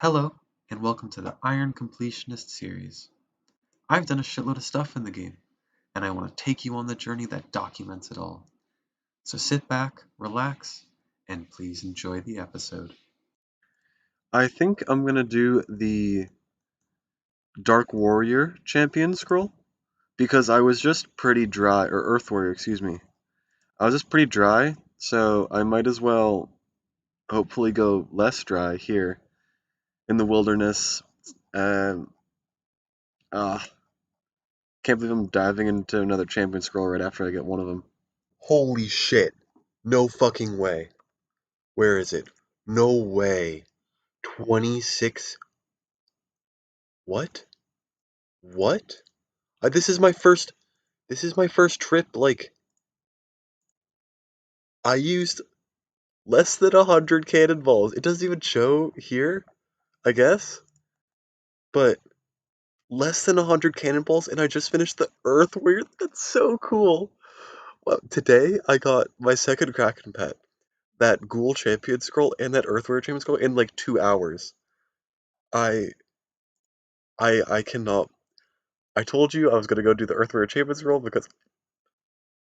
Hello, and welcome to the Iron Completionist series. I've done a shitload of stuff in the game, and I want to take you on the journey that documents it all. So sit back, relax, and please enjoy the episode. I think I'm gonna do the Dark Warrior champion scroll because I was just pretty dry, or Earth Warrior, excuse me. I was just pretty dry, so I might as well hopefully go less dry here in the wilderness. Um, ah, can't believe I'm diving into another champion scroll right after I get one of them. Holy shit! No fucking way. Where is it? No way. 26. What? What? This is my first. This is my first trip. I used less than 100 cannonballs. It doesn't even show here, I guess, but less than 100 cannonballs, and I just finished the Earth Warrior. That's so cool. Well, today I got my second Kraken pet, that Ghoul Champion scroll and that Earth Warrior Champion scroll in like 2 hours. I I cannot. I told you I was gonna go do the Earth Warrior Champion scroll because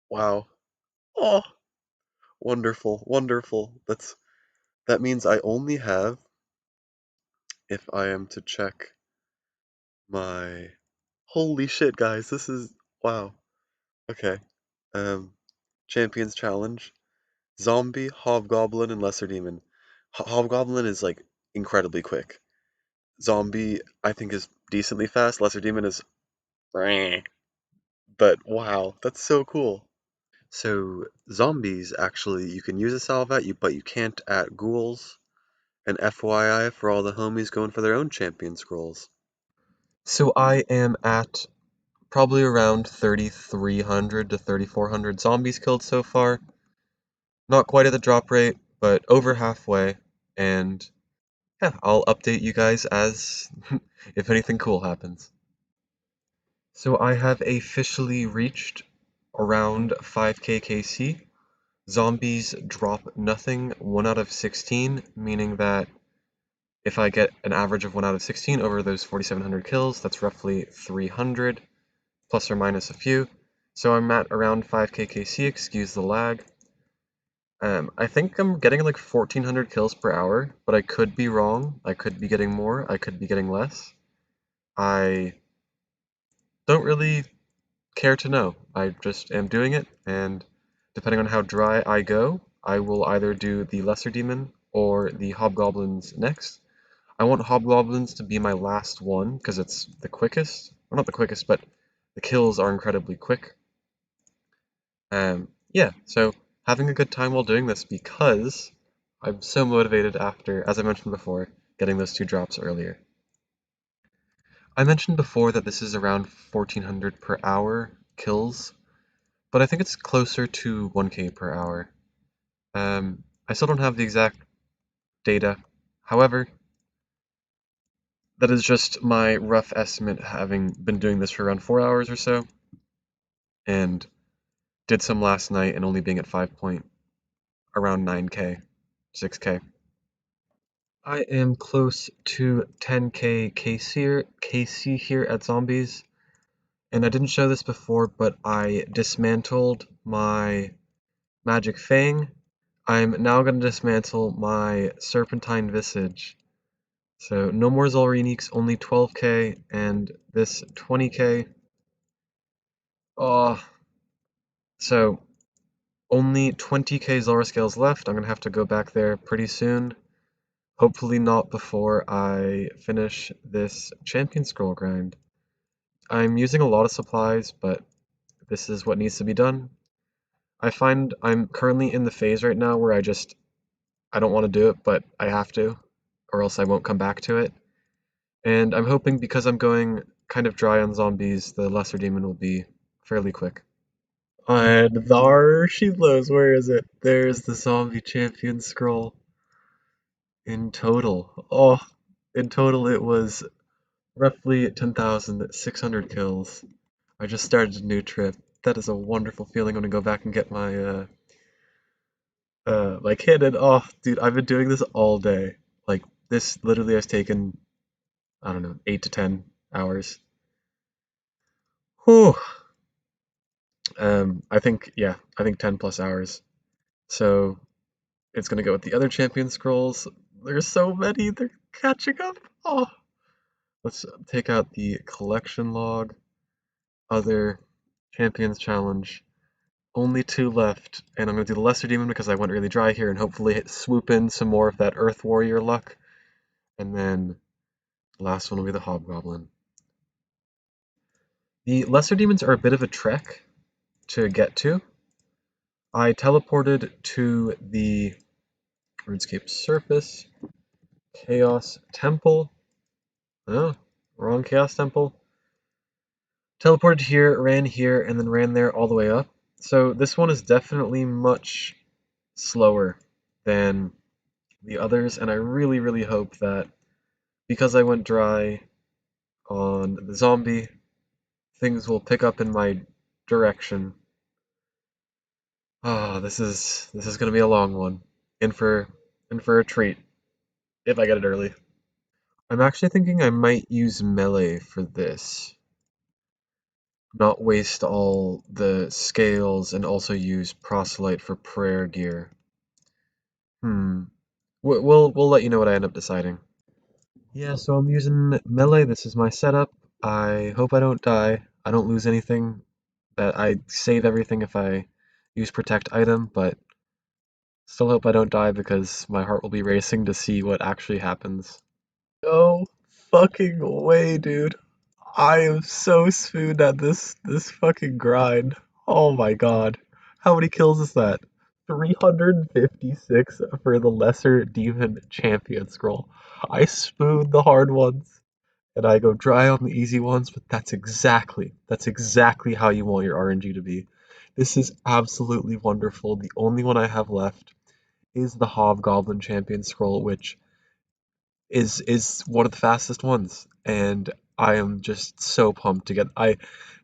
wow, oh, wonderful, wonderful. That means I only have, if I am to check my holy shit, guys, this is wow. Okay. Um Champions Challenge. Zombie, Hobgoblin, and Lesser Demon. Hobgoblin is like incredibly quick. Zombie, I think, is decently fast. Lesser Demon is but wow, that's so cool. So zombies actually you can use a salve at you, but you can't at ghouls. And FYI for all the homies going for their own champion scrolls. So I am at probably around 3,300 to 3,400 zombies killed so far. Not quite at the drop rate, but over halfway. And yeah, I'll update you guys as if anything cool happens. So I have officially reached around 5k KC. Zombies drop nothing, 1 out of 16, meaning that if I get an average of 1 out of 16 over those 4,700 kills, that's roughly 300, plus or minus a few. So I'm at around 5k KC, excuse the lag. I think I'm getting like 1,400 kills per hour, but I could be wrong. I could be getting more, I could be getting less. I don't really care to know. I just am doing it, and depending on how dry I go, I will either do the Lesser Demon or the Hobgoblins next. I want Hobgoblins to be my last one because it's the quickest. Well, not the quickest, but the kills are incredibly quick. Yeah, so having a good time while doing this because I'm so motivated after, as I mentioned before, getting those 2 drops earlier. I mentioned before that this is around 1,400 per hour kills, but I think it's closer to 1k per hour. I still don't have the exact data. However, that is just my rough estimate, having been doing this for around 4 hours or so, and did some last night and only being at 5 point around 9k, 6k. I am close to 10k KC here at Zombies, and I didn't show this before, but I dismantled my Magic Fang. I'm now going to dismantle my Serpentine Visage. So no more Zulreniques, only 12k, and this 20k. Oh, so only 20k Zulra scales left. I'm going to have to go back there pretty soon. Hopefully not before I finish this champion scroll grind. I'm using a lot of supplies, but this is what needs to be done. I find I'm currently in the phase right now where I don't want to do it, but I have to, or else I won't come back to it. And I'm hoping because I'm going kind of dry on zombies, the Lesser Demon will be fairly quick. And there she lives. Where is it? There's the zombie champion scroll. In total, in total it was roughly 10,600 kills. I just started a new trip. That is a wonderful feeling when I go back and get my cannon. Oh, dude, I've been doing this all day. Like, This literally has taken, I don't know, 8 to 10 hours. Whew. I think 10 plus hours. So it's gonna go with the other champion scrolls. There's so many, they're catching up. Oh, let's take out the collection log. Other champions challenge. Only two left, and I'm gonna do the lesser demon because I went really dry here, and hopefully swoop in some more of that Earth Warrior luck. And then the last one will be the Hobgoblin. The lesser demons are a bit of a trek to get to. I teleported to the RuneScape surface, Chaos Temple. Oh, wrong Chaos Temple. Teleported here, and then ran there all the way up. So this one is definitely much slower than the others, and I really, really hope that because I went dry on the zombie, things will pick up in my direction. Ah, this is gonna be a long one. In for a treat if I get it early. I'm actually thinking I might use melee for this. Not waste all the scales and also use proselyte for prayer gear. Hmm. We'll let you know what I end up deciding. Yeah, so I'm using melee. This is my setup. I hope I don't die. I don't lose anything. That I save everything if I use protect item, but still hope I don't die because my heart will be racing to see what actually happens. No fucking way, dude. I am so spooned at this fucking grind. Oh my god. How many kills is that? 356 for the lesser demon champion scroll. I spoon the hard ones and I go dry on the easy ones, but that's exactly how you want your RNG to be. This is absolutely wonderful. The only one I have left is the Hobgoblin champion scroll, which is one of the fastest ones, and I am just so pumped to get. I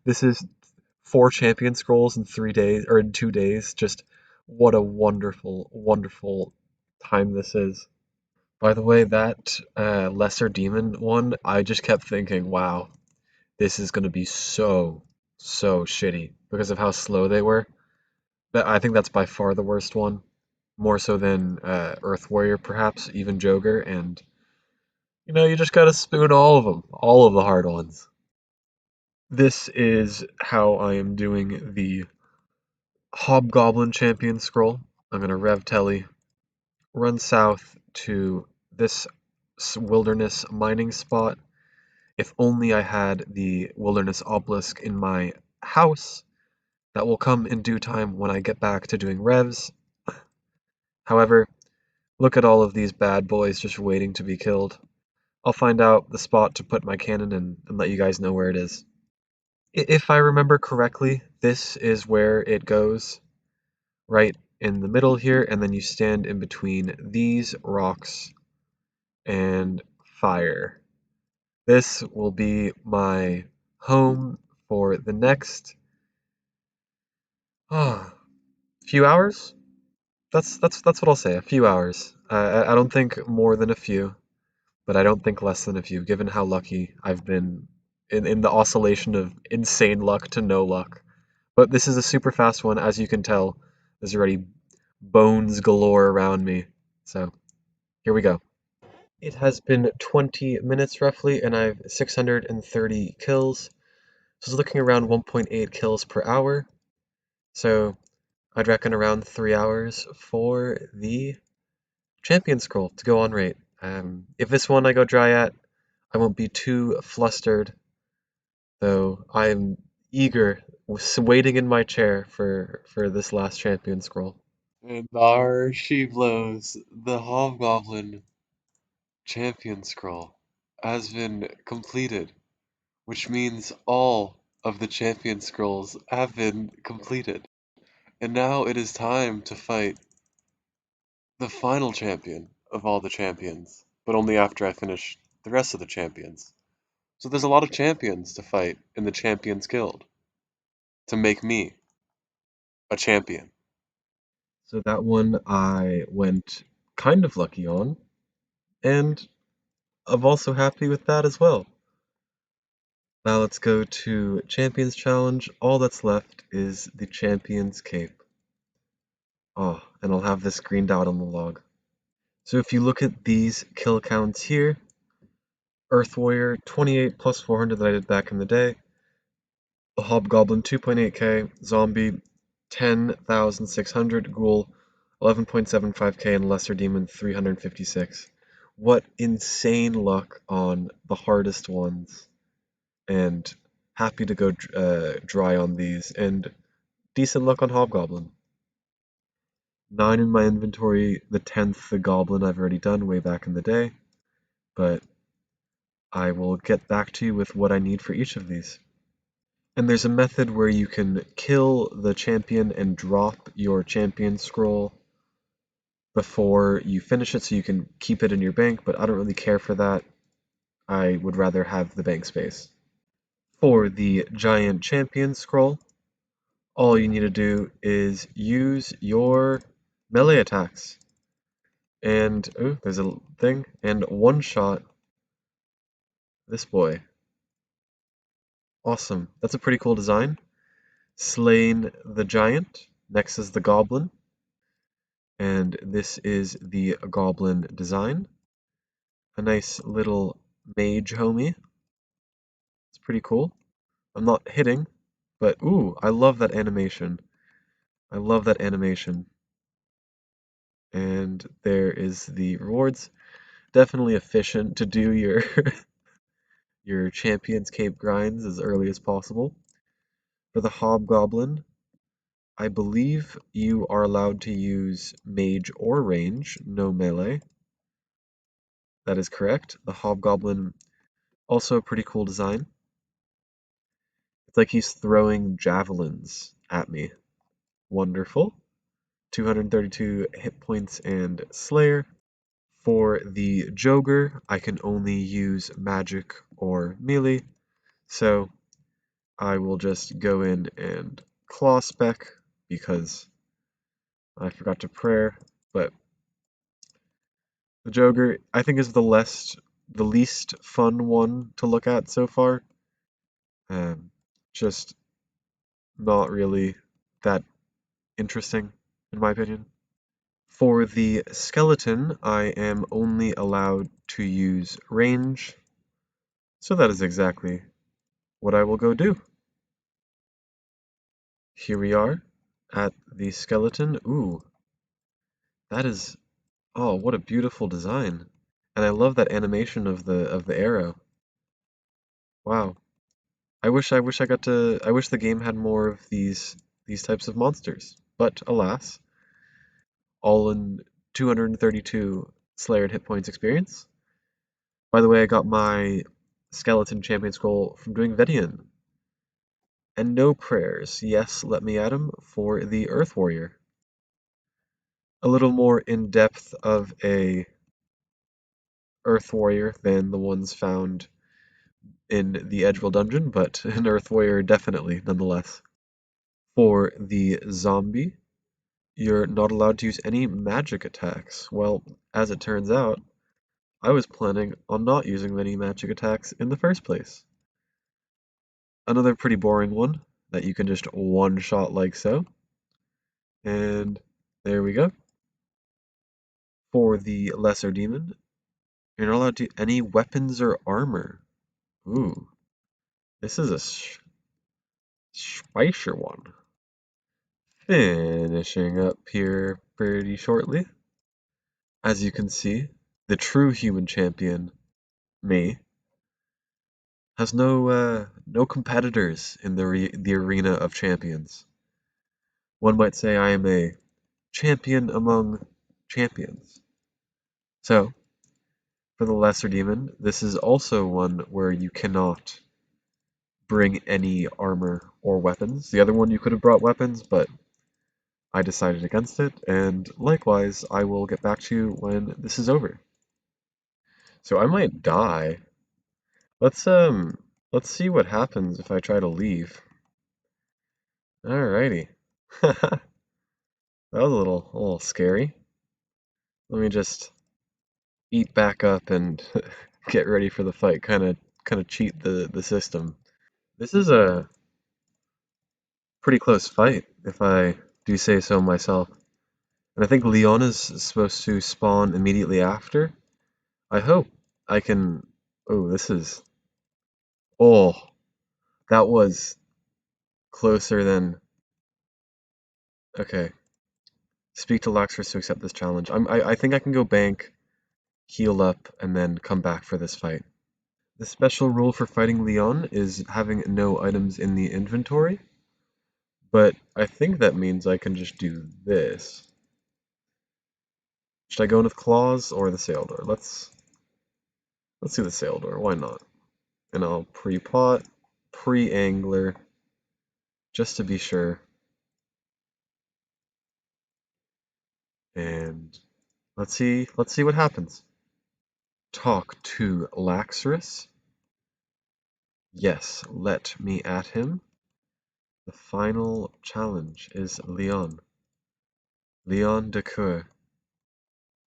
This is four champion scrolls in 3 days or in 2 days. Just what a wonderful, wonderful time this is. By the way, that lesser demon one, I just kept thinking, wow, this is gonna be so shitty because of how slow they were. But I think that's by far the worst one, more so than Earth Warrior, perhaps even Joker, and you just gotta spoon all of them, all of the hard ones. This is how I am doing the Hobgoblin Champion Scroll. I'm gonna Rev Telly, run south to this wilderness mining spot. If only I had the wilderness obelisk in my house. That will come in due time when I get back to doing revs. However, look at all of these bad boys just waiting to be killed. I'll find out the spot to put my cannon and let you guys know where it is. If I remember correctly, this is where it goes, right in the middle here, and then you stand in between these rocks and fire. This will be my home for the next few hours. That's what I'll say. A few hours. I don't think more than a few, but I don't think less than a few, given how lucky I've been in the oscillation of insane luck to no luck. But this is a super fast one, as you can tell. There's already bones galore around me. So here we go. It has been 20 minutes roughly, and I've 630 kills. So it's looking around 1.8 kills per hour. So I'd reckon around 3 hours for the champion scroll to go on rate. If this one I go dry at, I won't be too flustered, though I am eager, waiting in my chair for this last champion scroll. And there she blows. The Hobgoblin champion scroll has been completed, which means all of the champion scrolls have been completed. And now it is time to fight the final champion of all the champions, but only after I finish the rest of the champions. So there's a lot of champions to fight in the Champions Guild to make me a champion. So that one I went kind of lucky on, and I'm also happy with that as well. Now let's go to Champions Challenge. All that's left is the Champions Cape. Oh, and I'll have this greened out on the log. So if you look at these kill counts here, Earth Warrior 28 plus 400 that I did back in the day, the Hobgoblin 2.8k, Zombie 10,600, Ghoul 11.75k, and Lesser Demon 356. What insane luck on the hardest ones, and happy to go dry on these, and decent luck on Hobgoblin. 9 in my inventory, the 10th the Goblin I've already done way back in the day, but I will get back to you with what I need for each of these. And there's a method where you can kill the champion and drop your champion scroll before you finish it so you can keep it in your bank, but I don't really care for that. I would rather have the bank space. For the giant champion scroll, all you need to do is use your melee attacks. And, oh, there's a thing, and one shot this boy. Awesome. That's a pretty cool design. Slain the giant. Next is the goblin. And this is the goblin design. A nice little mage homie. It's pretty cool. I'm not hitting, but ooh, I love that animation. I love that animation. And there is the rewards. Definitely efficient to do your your Champions Cape grinds as early as possible. For the Hobgoblin, I believe you are allowed to use mage or range, no melee. That is correct. The Hobgoblin, also a pretty cool design. It's like he's throwing javelins at me. Wonderful. 232 hit points and Slayer. For the Joker, I can only use magic or melee, so I will just go in and claw spec because I forgot to prayer, but the Joker I think is the least fun one to look at so far. Just not really that interesting in my opinion. For the skeleton, I am only allowed to use range, so that is exactly what I will go do. Here we are at the skeleton. Ooh, that is, oh, what a beautiful design. And I love that animation of the arrow. Wow. I wish the game had more of these types of monsters. But alas, all in 232 Slayer and hit points experience. By the way, I got my skeleton champion scroll from doing Vedian. And no prayers. Yes, let me add them for the Earth Warrior. A little more in depth of a Earth Warrior than the ones found in the Edgeville dungeon, but an Earth Warrior definitely nonetheless. For the zombie, you're not allowed to use any magic attacks. Well, as it turns out, I was planning on not using many magic attacks in the first place. Another pretty boring one that you can just one-shot like so. And there we go. For the lesser demon, you're not allowed to any weapons or armor. Ooh, this is a spicier one. Finishing up here pretty shortly. As you can see, the true human champion, me, has no competitors in the arena of champions. One might say I am a champion among champions. So, for the lesser demon, this is also one where you cannot bring any armor or weapons. The other one you could have brought weapons, but I decided against it, and likewise, I will get back to you when this is over. So I might die. Let's see what happens if I try to leave. Alrighty. That was a little scary. Let me just eat back up and get ready for the fight, kind of cheat the system. This is a pretty close fight, if I do say so myself. And I think Leon is supposed to spawn immediately after. I hope I can. Oh, this is. Oh, that was closer than. Okay. Speak to Laxers to accept this challenge. I think I can go bank, heal up, and then come back for this fight. The special rule for fighting Leon is having no items in the inventory, but I think that means I can just do this. Should I go in with claws or the sail door? Let's do the sail door. Why not? And I'll pre-pot, pre-angler, just to be sure. And let's see what happens. Talk to Laxerus. Yes, let me at him. The final challenge is Leon. Leon de Coeur.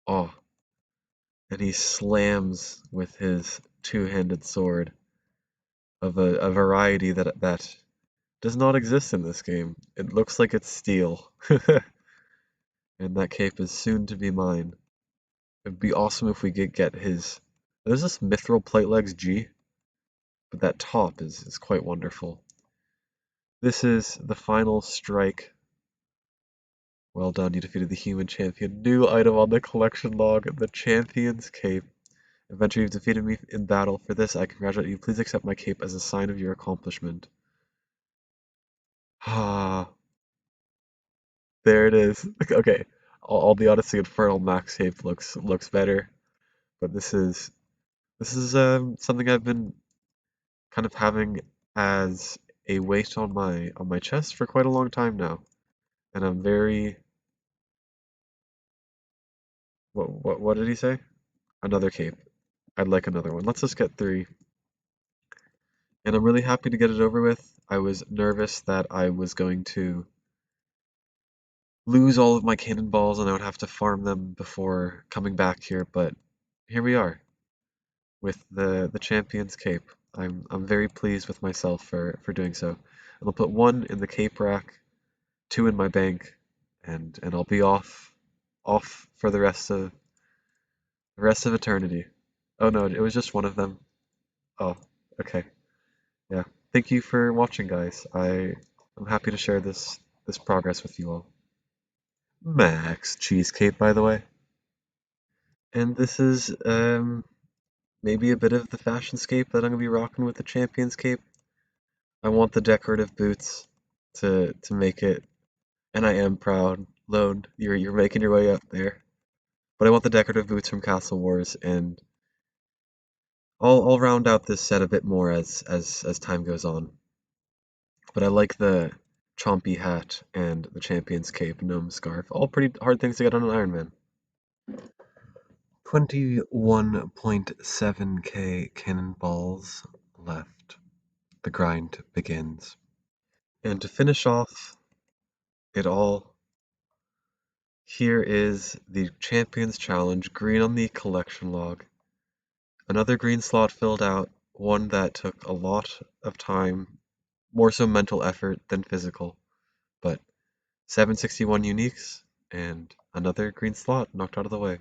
Oh, and he slams with his two-handed sword of a variety that does not exist in this game. It looks like it's steel. And that cape is soon to be mine. It'd be awesome if we could get his. There's this mithril plate legs G, but that top is quite wonderful. This is the final strike. Well done, you defeated the human champion. New item on the collection log, the champion's cape. Eventually you've defeated me in battle. For this, I congratulate you. Please accept my cape as a sign of your accomplishment. Ah, there it is. Okay, all the Odyssey Infernal max cape looks better, but this is something I've been kind of having as a weight on my chest for quite a long time now, and I'm very what did he say? Another cape. I'd like another one. Let's just get three. And I'm really happy to get it over with. I was nervous that I was going to lose all of my cannonballs and I would have to farm them before coming back here, but here we are with the champion's cape. I'm very pleased with myself for doing so. And I'll put one in the cape rack, two in my bank, and I'll be off for the rest of eternity. Oh no, it was just one of them. Oh, okay. Yeah. Thank you for watching, guys. I'm happy to share this progress with you all. Max cheesecake, by the way. And this is maybe a bit of the fashion scape that I'm gonna be rocking with the champion's cape. I want the decorative boots to make it, and I am proud. Lone, you're making your way up there. But I want the decorative boots from Castle Wars, and I'll round out this set a bit more as time goes on. But I like the chompy hat and the champion's cape, gnome scarf. All pretty hard things to get on an Iron Man. 21.7k cannonballs left. The grind begins. And to finish off it all, here is the Champions Challenge, green on the collection log. Another green slot filled out, one that took a lot of time, more so mental effort than physical, but 761 uniques and another green slot knocked out of the way.